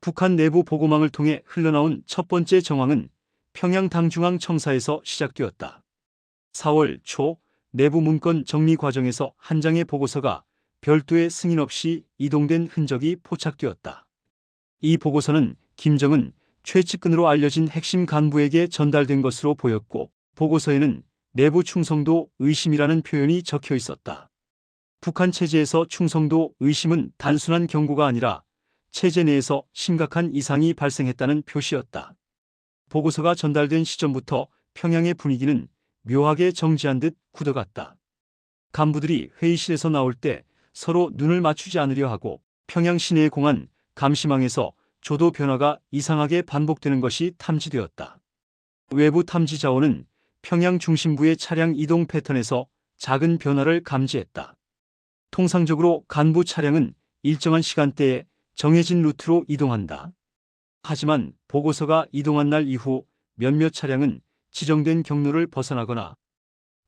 북한 내부 보고망을 통해 흘러나온 첫 번째 정황은 평양 당중앙청사에서 시작되었다. 4월 초 내부 문건 정리 과정에서 한 장의 보고서가 별도의 승인 없이 이동된 흔적이 포착되었다. 이 보고서는 김정은 최측근으로 알려진 핵심 간부에게 전달된 것으로 보였고, 보고서에는 내부 충성도 의심이라는 표현이 적혀 있었다. 북한 체제에서 충성도 의심은 단순한 경고가 아니라 체제 내에서 심각한 이상이 발생했다는 표시였다. 보고서가 전달된 시점부터 평양의 분위기는 묘하게 정지한 듯 굳어갔다. 간부들이 회의실에서 나올 때 서로 눈을 맞추지 않으려 하고, 평양 시내의 공안 감시망에서 조도 변화가 이상하게 반복되는 것이 탐지되었다. 외부 탐지 자원은 평양 중심부의 차량 이동 패턴에서 작은 변화를 감지했다. 통상적으로 간부 차량은 일정한 시간대에 정해진 루트로 이동한다. 하지만 보고서가 이동한 날 이후 몇몇 차량은 지정된 경로를 벗어나거나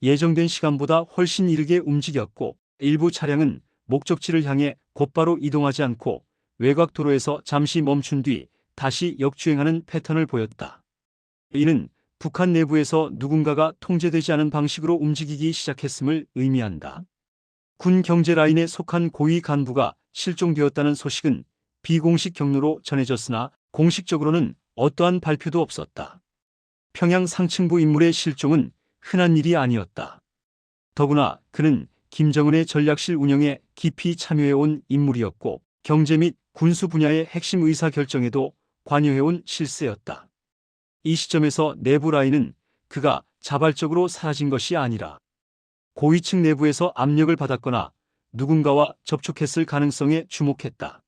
예정된 시간보다 훨씬 이르게 움직였고, 일부 차량은 목적지를 향해 곧바로 이동하지 않고 외곽 도로에서 잠시 멈춘 뒤 다시 역주행하는 패턴을 보였다. 이는 북한 내부에서 누군가가 통제되지 않은 방식으로 움직이기 시작했음을 의미한다. 군 경제 라인에 속한 고위 간부가 실종되었다는 소식은 비공식 경로로 전해졌으나 공식적으로는 어떠한 발표도 없었다. 평양 상층부 인물의 실종은 흔한 일이 아니었다. 더구나 그는 김정은의 전략실 운영에 깊이 참여해온 인물이었고, 경제 및 군수 분야의 핵심 의사 결정에도 관여해온 실세였다. 이 시점에서 내부 라인은 그가 자발적으로 사라진 것이 아니라 고위층 내부에서 압력을 받았거나 누군가와 접촉했을 가능성에 주목했다.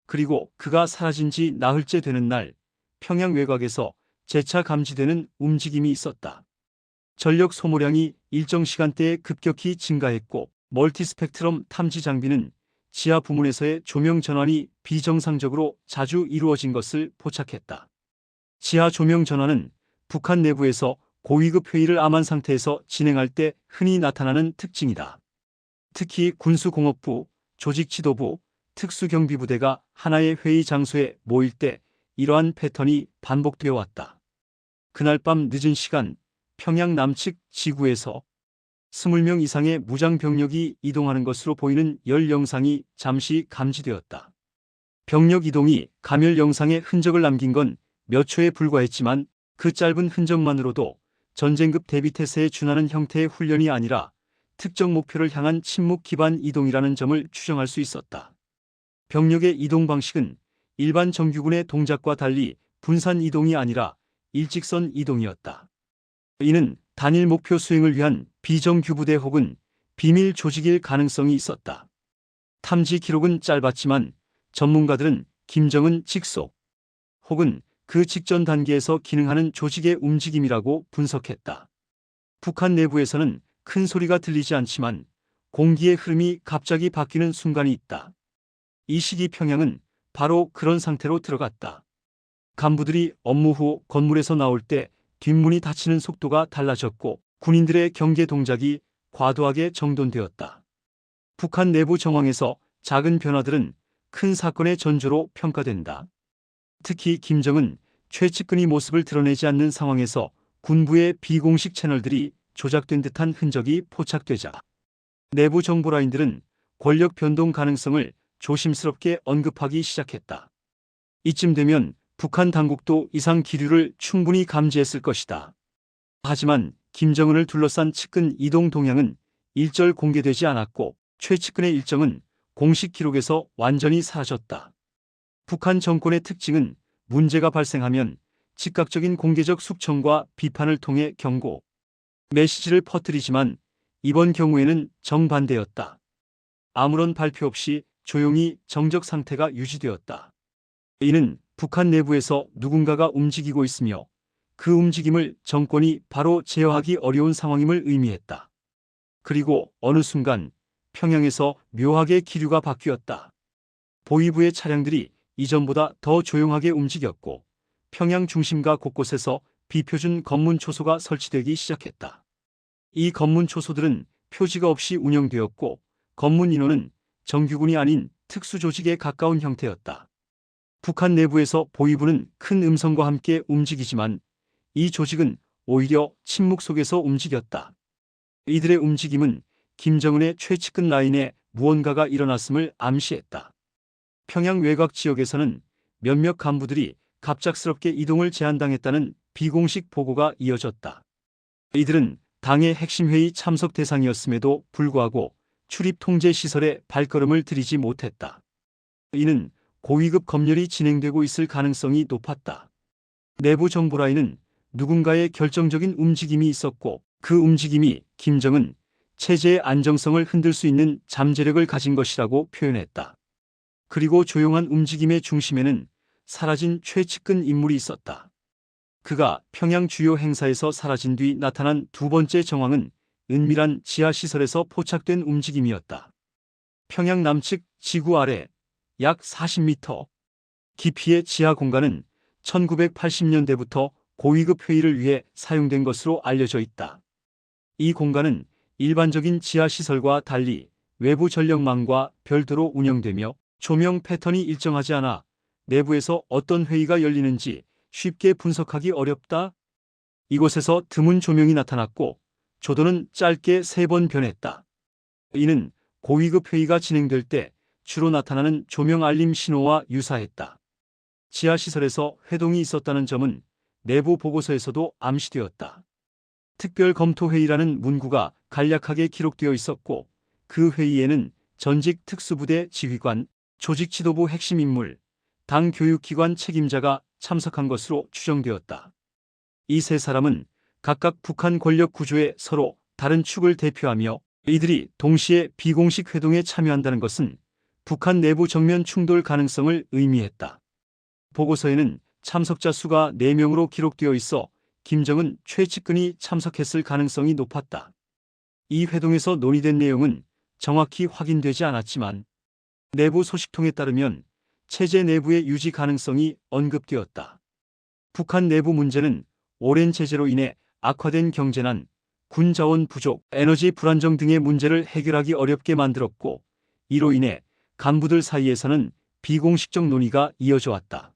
그리고 그가 사라진 지 나흘째 되는 날, 평양 외곽에서 재차 감지되는 움직임이 있었다. 전력 소모량이 일정 시간대에 급격히 증가했고, 멀티스펙트럼 탐지 장비는 지하 부문에서의 조명 전환이 비정상적으로 자주 이루어진 것을 포착했다. 지하 조명 전환은 북한 내부에서 고위급 회의를 암한 상태에서 진행할 때 흔히 나타나는 특징이다. 특히 군수공업부, 조직지도부, 특수경비부대가 하나의 회의 장소에 모일 때 이러한 패턴이 반복되어 왔다. 그날 밤 늦은 시간, 평양 남측 지구에서 20명 이상의 무장 병력이 이동하는 것으로 보이는 열 영상이 잠시 감지되었다. 병력 이동이 감열 영상에 흔적을 남긴 건 몇 초에 불과했지만, 그 짧은 흔적만으로도 전쟁급 대비태세에 준하는 형태의 훈련이 아니라 특정 목표를 향한 침묵 기반 이동이라는 점을 추정할 수 있었다. 병력의 이동 방식은 일반 정규군의 동작과 달리 분산 이동이 아니라 일직선 이동이었다. 이는 단일 목표 수행을 위한 비정규부대 혹은 비밀 조직일 가능성이 있었다. 탐지 기록은 짧았지만 전문가들은 김정은 직속 혹은 그 직전 단계에서 기능하는 조직의 움직임이라고 분석했다. 북한 내부에서는 큰 소리가 들리지 않지만 공기의 흐름이 갑자기 바뀌는 순간이 있다. 이 시기 평양은 바로 그런 상태로 들어갔다. 간부들이 업무 후 건물에서 나올 때 뒷문이 닫히는 속도가 달라졌고, 군인들의 경계 동작이 과도하게 정돈되었다. 북한 내부 정황에서 작은 변화들은 큰 사건의 전조로 평가된다. 특히 김정은 최측근이 모습을 드러내지 않는 상황에서 군부의 비공식 채널들이 조작된 듯한 흔적이 포착되자 내부 정보 라인들은 권력 변동 가능성을 조심스럽게 언급하기 시작했다. 이쯤 되면 북한 당국도 이상 기류를 충분히 감지했을 것이다. 하지만 김정은을 둘러싼 측근 이동 동향은 일절 공개되지 않았고, 최측근의 일정은 공식 기록에서 완전히 사라졌다. 북한 정권의 특징은 문제가 발생하면 즉각적인 공개적 숙청과 비판을 통해 경고, 메시지를 퍼뜨리지만 이번 경우에는 정반대였다. 아무런 발표 없이 조용히 정적 상태가 유지되었다. 이는 북한 내부에서 누군가가 움직이고 있으며 그 움직임을 정권이 바로 제어하기 어려운 상황임을 의미했다. 그리고 어느 순간 평양에서 묘하게 기류가 바뀌었다. 보위부의 차량들이 이전보다 더 조용하게 움직였고, 평양 중심가 곳곳에서 비표준 검문 초소가 설치되기 시작했다. 이 검문 초소들은 표지가 없이 운영되었고, 검문 인원은 정규군이 아닌 특수조직에 가까운 형태였다. 북한 내부에서 보위부는 큰 음성과 함께 움직이지만 이 조직은 오히려 침묵 속에서 움직였다. 이들의 움직임은 김정은의 최측근 라인에 무언가가 일어났음을 암시했다. 평양 외곽 지역에서는 몇몇 간부들이 갑작스럽게 이동을 제한당했다는 비공식 보고가 이어졌다. 이들은 당의 핵심 회의 참석 대상이었음에도 불구하고 출입 통제 시설에 발걸음을 들이지 못했다. 이는 고위급 검열이 진행되고 있을 가능성이 높았다. 내부 정보 라인은 누군가의 결정적인 움직임이 있었고 그 움직임이 김정은 체제의 안정성을 흔들 수 있는 잠재력을 가진 것이라고 표현했다. 그리고 조용한 움직임의 중심에는 사라진 최측근 인물이 있었다. 그가 평양 주요 행사에서 사라진 뒤 나타난 두 번째 정황은 은밀한 지하시설에서 포착된 움직임이었다. 평양 남측 지구 아래 약 40m 깊이의 지하 공간은 1980년대부터 고위급 회의를 위해 사용된 것으로 알려져 있다. 이 공간은 일반적인 지하시설과 달리 외부 전력망과 별도로 운영되며 조명 패턴이 일정하지 않아 내부에서 어떤 회의가 열리는지 쉽게 분석하기 어렵다. 이곳에서 드문 조명이 나타났고 조도는 짧게 3번 변했다. 이는 고위급 회의가 진행될 때 주로 나타나는 조명 알림 신호와 유사했다. 지하시설에서 회동이 있었다는 점은 내부 보고서에서도 암시되었다. 특별검토회의라는 문구가 간략하게 기록되어 있었고 그 회의에는 전직 특수부대 지휘관, 조직지도부 핵심 인물, 당 교육기관 책임자가 참석한 것으로 추정되었다. 이 세 사람은 각각 북한 권력 구조의 서로 다른 축을 대표하며 이들이 동시에 비공식 회동에 참여한다는 것은 북한 내부 정면 충돌 가능성을 의미했다. 보고서에는 참석자 수가 4명으로 기록되어 있어 김정은 최측근이 참석했을 가능성이 높았다. 이 회동에서 논의된 내용은 정확히 확인되지 않았지만 내부 소식통에 따르면 체제 내부의 유지 가능성이 언급되었다. 북한 내부 문제는 오랜 제재로 인해 악화된 경제난, 군 자원 부족, 에너지 불안정 등의 문제를 해결하기 어렵게 만들었고 이로 인해 간부들 사이에서는 비공식적 논의가 이어져 왔다.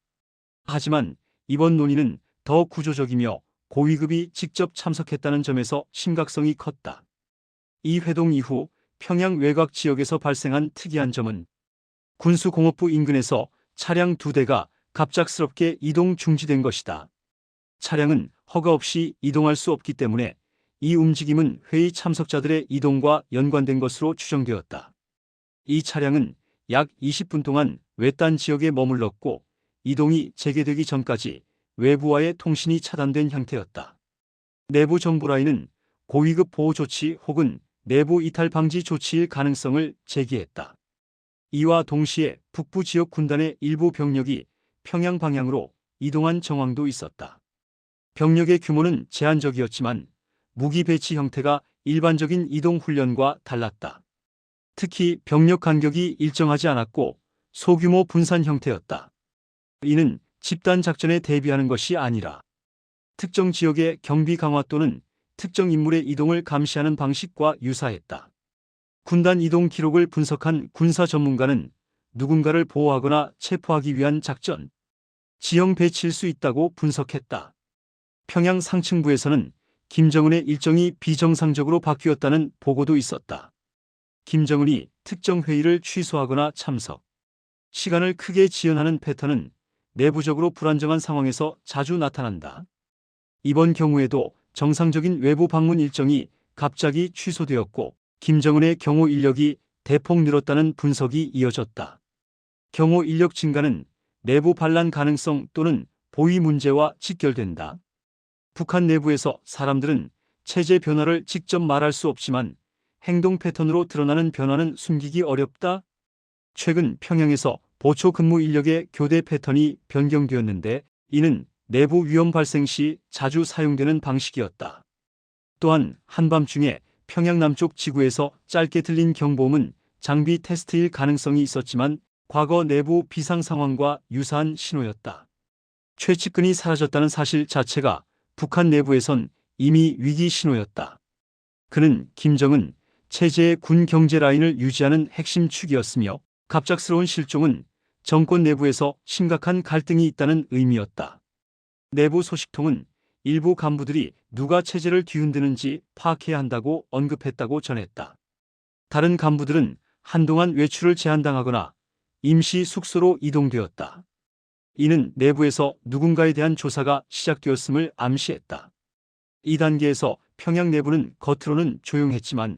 하지만 이번 논의는 더 구조적이며 고위급이 직접 참석했다는 점에서 심각성이 컸다. 이 회동 이후 평양 외곽 지역에서 발생한 특이한 점은 군수공업부 인근에서 차량 2대가 갑작스럽게 이동 중지된 것이다. 차량은 허가 없이 이동할 수 없기 때문에 이 움직임은 회의 참석자들의 이동과 연관된 것으로 추정되었다. 이 차량은 약 20분 동안 외딴 지역에 머물렀고 이동이 재개되기 전까지 외부와의 통신이 차단된 형태였다. 내부 정보 라인은 고위급 보호 조치 혹은 내부 이탈 방지 조치일 가능성을 제기했다. 이와 동시에 북부 지역 군단의 일부 병력이 평양 방향으로 이동한 정황도 있었다. 병력의 규모는 제한적이었지만 무기 배치 형태가 일반적인 이동 훈련과 달랐다. 특히 병력 간격이 일정하지 않았고 소규모 분산 형태였다. 이는 집단 작전에 대비하는 것이 아니라 특정 지역의 경비 강화 또는 특정 인물의 이동을 감시하는 방식과 유사했다. 군단 이동 기록을 분석한 군사 전문가는 누군가를 보호하거나 체포하기 위한 작전, 지형 배치일 수 있다고 분석했다. 평양 상층부에서는 김정은의 일정이 비정상적으로 바뀌었다는 보고도 있었다. 김정은이 특정 회의를 취소하거나 참석, 시간을 크게 지연하는 패턴은 내부적으로 불안정한 상황에서 자주 나타난다. 이번 경우에도 정상적인 외부 방문 일정이 갑자기 취소되었고 김정은의 경호 인력이 대폭 늘었다는 분석이 이어졌다. 경호 인력 증가는 내부 반란 가능성 또는 보위 문제와 직결된다. 북한 내부에서 사람들은 체제 변화를 직접 말할 수 없지만 행동 패턴으로 드러나는 변화는 숨기기 어렵다. 최근 평양에서 보초 근무 인력의 교대 패턴이 변경되었는데 이는 내부 위험 발생 시 자주 사용되는 방식이었다. 또한 한밤중에 평양 남쪽 지구에서 짧게 들린 경보음은 장비 테스트일 가능성이 있었지만 과거 내부 비상 상황과 유사한 신호였다. 최측근이 사라졌다는 사실 자체가 북한 내부에선 이미 위기 신호였다. 그는 김정은 체제의 군 경제 라인을 유지하는 핵심 축이었으며 갑작스러운 실종은 정권 내부에서 심각한 갈등이 있다는 의미였다. 내부 소식통은 일부 간부들이 누가 체제를 뒤흔드는지 파악해야 한다고 언급했다고 전했다. 다른 간부들은 한동안 외출을 제한당하거나 임시 숙소로 이동되었다. 이는 내부에서 누군가에 대한 조사가 시작되었음을 암시했다. 이 단계에서 평양 내부는 겉으로는 조용했지만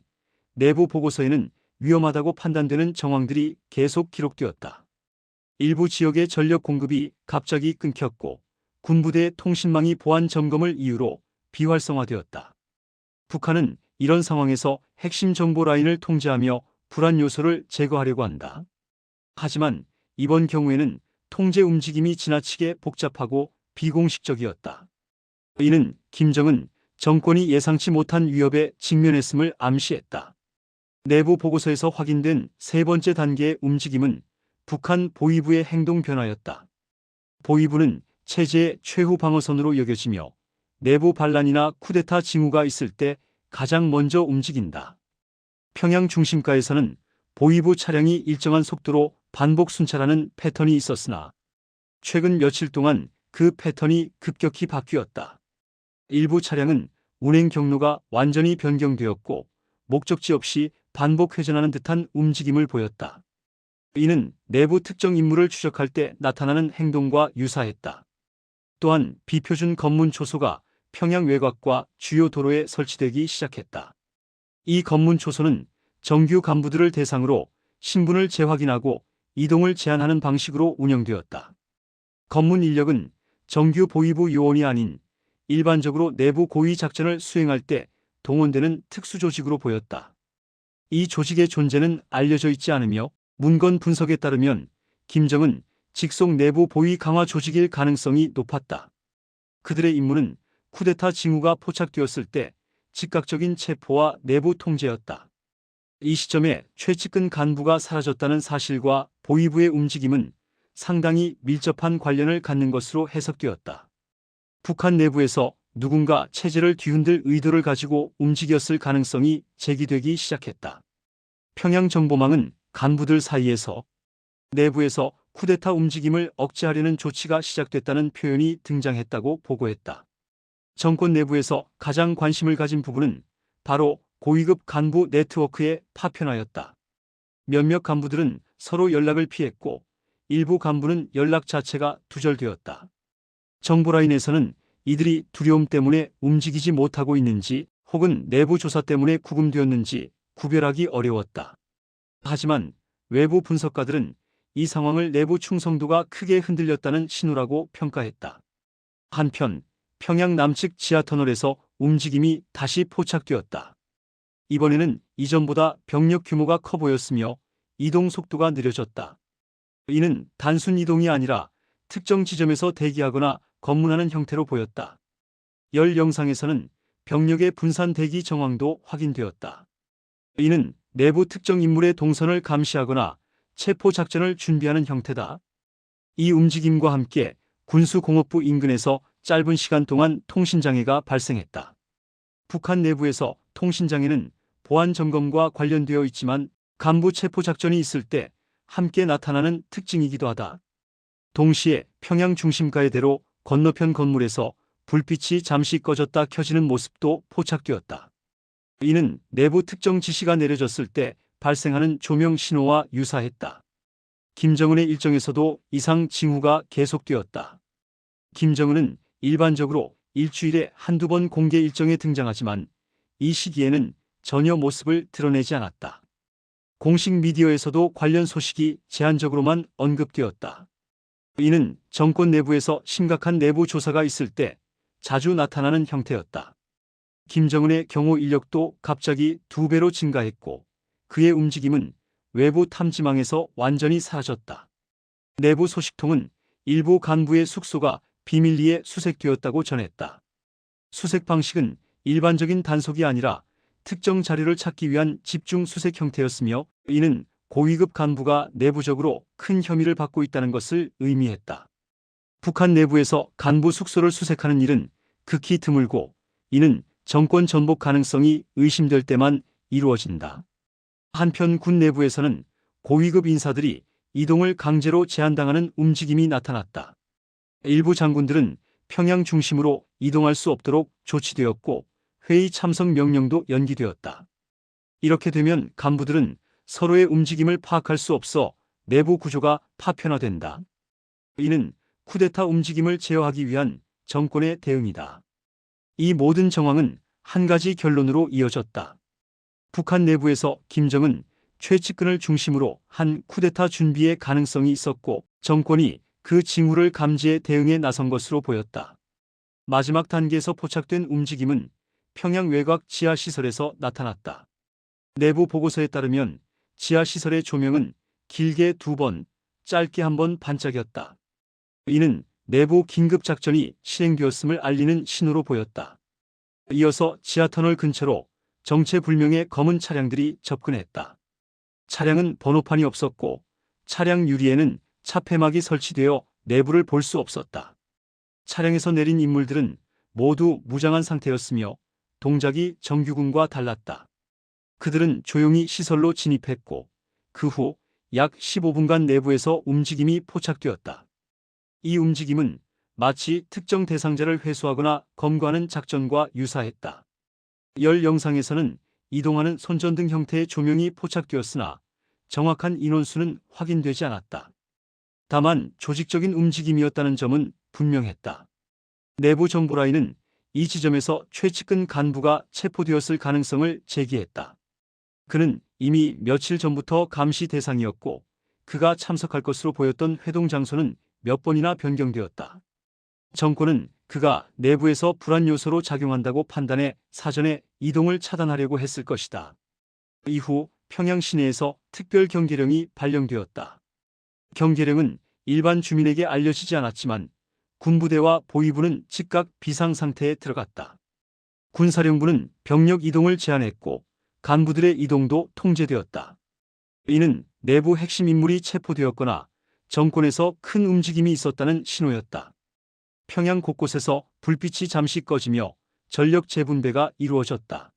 내부 보고서에는 위험하다고 판단되는 정황들이 계속 기록되었다. 일부 지역의 전력 공급이 갑자기 끊겼고 군부대의 통신망이 보안 점검을 이유로 비활성화되었다. 북한은 이런 상황에서 핵심 정보 라인을 통제하며 불안 요소를 제거하려고 한다. 하지만 이번 경우에는 통제 움직임이 지나치게 복잡하고 비공식적이었다. 이는 김정은 정권이 예상치 못한 위협에 직면했음을 암시했다. 내부 보고서에서 확인된 세 번째 단계의 움직임은 북한 보위부의 행동 변화였다. 보위부는 체제의 최후 방어선으로 여겨지며 내부 반란이나 쿠데타 징후가 있을 때 가장 먼저 움직인다. 평양 중심가에서는 보위부 차량이 일정한 속도로 반복 순찰하는 패턴이 있었으나 최근 며칠 동안 그 패턴이 급격히 바뀌었다. 일부 차량은 운행 경로가 완전히 변경되었고 목적지 없이 반복 회전하는 듯한 움직임을 보였다. 이는 내부 특정 인물을 추적할 때 나타나는 행동과 유사했다. 또한 비표준 검문 초소가 평양 외곽과 주요 도로에 설치되기 시작했다. 이 검문 초소는 정규 간부들을 대상으로 신분을 재확인하고 이동을 제한하는 방식으로 운영되었다. 검문 인력은 정규 보위부 요원이 아닌 일반적으로 내부 고위 작전을 수행할 때 동원되는 특수조직으로 보였다. 이 조직의 존재는 알려져 있지 않으며 문건 분석에 따르면 김정은 직속 내부 보위 강화 조직일 가능성이 높았다. 그들의 임무는 쿠데타 징후가 포착되었을 때 즉각적인 체포와 내부 통제였다. 이 시점에 최측근 간부가 사라졌다는 사실과 보위부의 움직임은 상당히 밀접한 관련을 갖는 것으로 해석되었다. 북한 내부에서 누군가 체제를 뒤흔들 의도를 가지고 움직였을 가능성이 제기되기 시작했다. 평양 정보망은 간부들 사이에서 내부에서 쿠데타 움직임을 억제하려는 조치가 시작됐다는 표현이 등장했다고 보고했다. 정권 내부에서 가장 관심을 가진 부분은 바로 고위급 간부 네트워크의 파편화였다. 몇몇 간부들은 서로 연락을 피했고 일부 간부는 연락 자체가 두절되었다. 정보라인에서는 이들이 두려움 때문에 움직이지 못하고 있는지 혹은 내부 조사 때문에 구금되었는지 구별하기 어려웠다. 하지만 외부 분석가들은 이 상황을 내부 충성도가 크게 흔들렸다는 신호라고 평가했다. 한편 평양 남측 지하터널에서 움직임이 다시 포착되었다. 이번에는 이전보다 병력 규모가 커 보였으며 이동 속도가 느려졌다. 이는 단순 이동이 아니라 특정 지점에서 대기하거나 검문하는 형태로 보였다. 열 영상에서는 병력의 분산 대기 정황도 확인되었다. 이는 내부 특정 인물의 동선을 감시하거나 체포 작전을 준비하는 형태다. 이 움직임과 함께 군수공업부 인근에서 짧은 시간 동안 통신장애가 발생했다. 북한 내부에서 통신장애는 보안 점검과 관련되어 있지만 간부 체포 작전이 있을 때 함께 나타나는 특징이기도 하다. 동시에 평양 중심가의 대로 건너편 건물에서 불빛이 잠시 꺼졌다 켜지는 모습도 포착되었다. 이는 내부 특정 지시가 내려졌을 때 발생하는 조명 신호와 유사했다. 김정은의 일정에서도 이상 징후가 계속되었다. 김정은은 일반적으로 일주일에 한두 번 공개 일정에 등장하지만 이 시기에는 전혀 모습을 드러내지 않았다. 공식 미디어에서도 관련 소식이 제한적으로만 언급되었다. 이는 정권 내부에서 심각한 내부 조사가 있을 때 자주 나타나는 형태였다. 김정은의 경호 인력도 갑자기 2배로 증가했고 그의 움직임은 외부 탐지망에서 완전히 사라졌다. 내부 소식통은 일부 간부의 숙소가 비밀리에 수색되었다고 전했다. 수색 방식은 일반적인 단속이 아니라 특정 자료를 찾기 위한 집중 수색 형태였으며 이는 고위급 간부가 내부적으로 큰 혐의를 받고 있다는 것을 의미했다. 북한 내부에서 간부 숙소를 수색하는 일은 극히 드물고 이는 정권 전복 가능성이 의심될 때만 이루어진다. 한편 군 내부에서는 고위급 인사들이 이동을 강제로 제한당하는 움직임이 나타났다. 일부 장군들은 평양 중심으로 이동할 수 없도록 조치되었고 회의 참석 명령도 연기되었다. 이렇게 되면 간부들은 서로의 움직임을 파악할 수 없어 내부 구조가 파편화된다. 이는 쿠데타 움직임을 제어하기 위한 정권의 대응이다. 이 모든 정황은 한 가지 결론으로 이어졌다. 북한 내부에서 김정은, 최측근을 중심으로 한 쿠데타 준비의 가능성이 있었고 정권이 그 징후를 감지해 대응에 나선 것으로 보였다. 마지막 단계에서 포착된 움직임은 평양 외곽 지하시설에서 나타났다. 내부 보고서에 따르면 지하시설의 조명은 길게 2번, 짧게 1번 반짝였다. 이는 내부 긴급작전이 실행되었음을 알리는 신호로 보였다. 이어서 지하터널 근처로 정체불명의 검은 차량들이 접근했다. 차량은 번호판이 없었고 차량 유리에는 차폐막이 설치되어 내부를 볼 수 없었다. 차량에서 내린 인물들은 모두 무장한 상태였으며 동작이 정규군과 달랐다. 그들은 조용히 시설로 진입했고 그 후 약 15분간 내부에서 움직임이 포착되었다. 이 움직임은 마치 특정 대상자를 회수하거나 검거하는 작전과 유사했다. 열 영상에서는 이동하는 손전등 형태의 조명이 포착되었으나 정확한 인원수는 확인되지 않았다. 다만 조직적인 움직임이었다는 점은 분명했다. 내부 정보라인은 이 지점에서 최측근 간부가 체포되었을 가능성을 제기했다. 그는 이미 며칠 전부터 감시 대상이었고 그가 참석할 것으로 보였던 회동 장소는 몇 번이나 변경되었다. 정권은 그가 내부에서 불안 요소로 작용한다고 판단해 사전에 이동을 차단하려고 했을 것이다. 이후 평양 시내에서 특별 경계령이 발령되었다. 경계령은 일반 주민에게 알려지지 않았지만 군부대와 보위부는 즉각 비상상태에 들어갔다. 군사령부는 병력 이동을 제한했고 간부들의 이동도 통제되었다. 이는 내부 핵심 인물이 체포되었거나 정권에서 큰 움직임이 있었다는 신호였다. 평양 곳곳에서 불빛이 잠시 꺼지며 전력 재분배가 이루어졌다.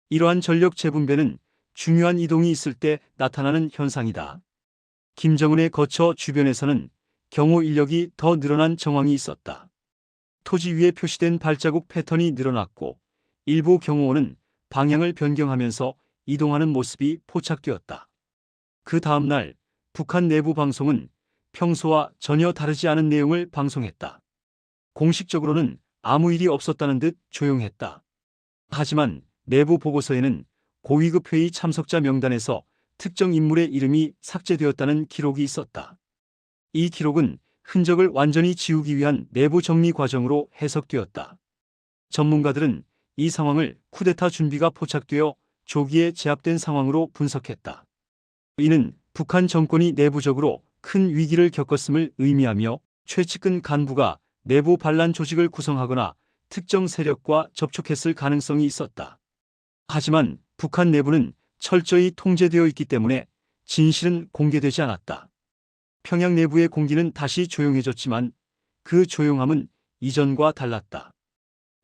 이러한 전력 재분배는 중요한 이동이 있을 때 나타나는 현상이다. 김정은의 거처 주변에서는 경호 인력이 더 늘어난 정황이 있었다. 토지 위에 표시된 발자국 패턴이 늘어났고 일부 경호원은 방향을 변경하면서 이동하는 모습이 포착되었다. 그 다음 날 북한 내부 방송은 평소와 전혀 다르지 않은 내용을 방송했다. 공식적으로는 아무 일이 없었다는 듯 조용했다. 하지만 내부 보고서에는 고위급 회의 참석자 명단에서 특정 인물의 이름이 삭제되었다는 기록이 있었다. 이 기록은 흔적을 완전히 지우기 위한 내부 정리 과정으로 해석되었다. 전문가들은 이 상황을 쿠데타 준비가 포착되어 조기에 제압된 상황으로 분석했다. 이는 북한 정권이 내부적으로 큰 위기를 겪었음을 의미하며 최측근 간부가 내부 반란 조직을 구성하거나 특정 세력과 접촉했을 가능성이 있었다. 하지만 북한 내부는 철저히 통제되어 있기 때문에 진실은 공개되지 않았다. 평양 내부의 공기는 다시 조용해졌지만 그 조용함은 이전과 달랐다.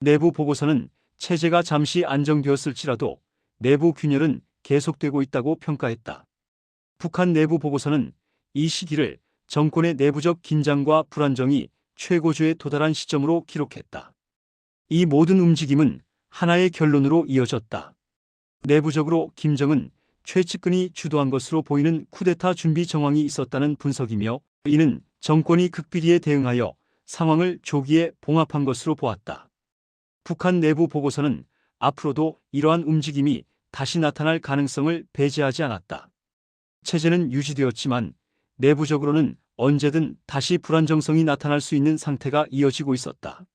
내부 보고서는 체제가 잠시 안정되었을지라도 내부 균열은 계속되고 있다고 평가했다. 북한 내부 보고서는 이 시기를 정권의 내부적 긴장과 불안정이 최고조에 도달한 시점으로 기록했다. 이 모든 움직임은 하나의 결론으로 이어졌다. 내부적으로 김정은, 최측근이 주도한 것으로 보이는 쿠데타 준비 정황이 있었다는 분석이며 이는 정권이 극비리에 대응하여 상황을 조기에 봉합한 것으로 보았다. 북한 내부 보고서는 앞으로도 이러한 움직임이 다시 나타날 가능성을 배제하지 않았다. 체제는 유지되었지만 내부적으로는 언제든 다시 불안정성이 나타날 수 있는 상태가 이어지고 있었다.